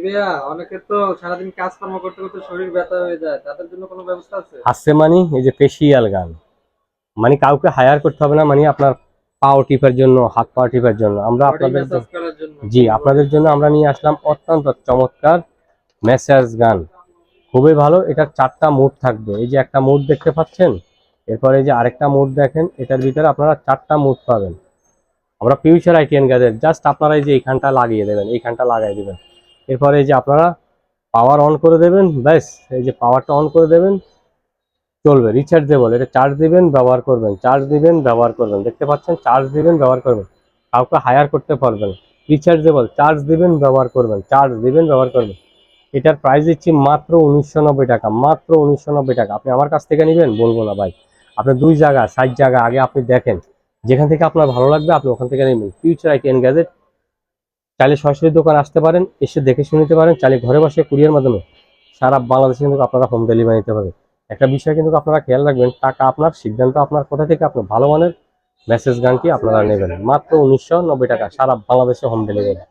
ভাইয়া, অনেকে তো সারাদিন কাজকর্ম করতে করতে শরীর ব্যথা হয়ে যায়, তাদের জন্য কোনো ব্যবস্থা আছে? আছে মানে এই যে ফেসিয়াল গান, মানে কাউকে হায়ার করতে হবে না, মানে আপনার পাও টিপার জন্য, হাত পা টিপার জন্য আমরা বডি আপনাদের ম্যাসাজ করার জন্য, জি ফুল বডি। আপনাদের জন্য আমরা নিয়ে আসলাম অত্যন্ত চমৎকার ম্যাসাজ গান। খুবই ভালো, এটার 4টা মুড থাকবে। এই যে একটা মুড দেখতে পাচ্ছেন, এরপরে এই যে আরেকটা মুড দেখেন, এটার ভিতরে আপনারা 4টা মুড পাবেন। আমরা ফিউচার আইটিএন গ্যাজেট জাস্ট আপনারা এই যে এইখানটা লাগিয়ে দেবেন, এইখানটা লাগাই দিবেন। এরপরে এই যে আপনারা পাওয়ার অন করে দেবেন, ব্যাস এই যে পাওয়ারটা অন করে দেবেন, চলবে। রিচার্জেবল, এটা চার্জ দিবেন ব্যবহার করবেন, চার্জ দিবেন ব্যবহার করবেন, দেখতে পাচ্ছেন চার্জ দিবেন ব্যবহার করবেন, কাউকে হায়ার করতে পারবেন। রিচার্জেবল, চার্জ দিবেন ব্যবহার করবেন, চার্জ দিবেন ব্যবহার করবেন। এটার প্রাইস দিচ্ছি মাত্র 1990 টাকা, মাত্র 1990 টাকা। আপনি আমার কাছ থেকে নেবেন বলবো না ভাই, আপনি 2 জায়গা 60 জায়গা আগে আপনি দেখেন, যেখান থেকে আপনার ভালো লাগবে আপনি ওখান থেকে নেবেন। ফিউচার আইটিএন গ্যাজেট, চাইলে সরাসরি দোকান আসতে পারেন, এসে দেখে শুনে নিতে পারেন, চাইলে ঘরে বসে কুরিয়ার মাধ্যমে সারা বাংলাদেশে কিন্তু আপনারা হোম ডেলিভারি নিতে পারবেন। একটা বিষয় কিন্তু আপনারা খেয়াল রাখবেন, টাকা আপনার, সিদ্ধান্ত আপনার, কোথা থেকে আপনি ভালো মানের মেসেজ গানটি আপনারা নেবেন। মাত্র 1990 টাকা, সারা বাংলাদেশে হোম ডেলিভারি।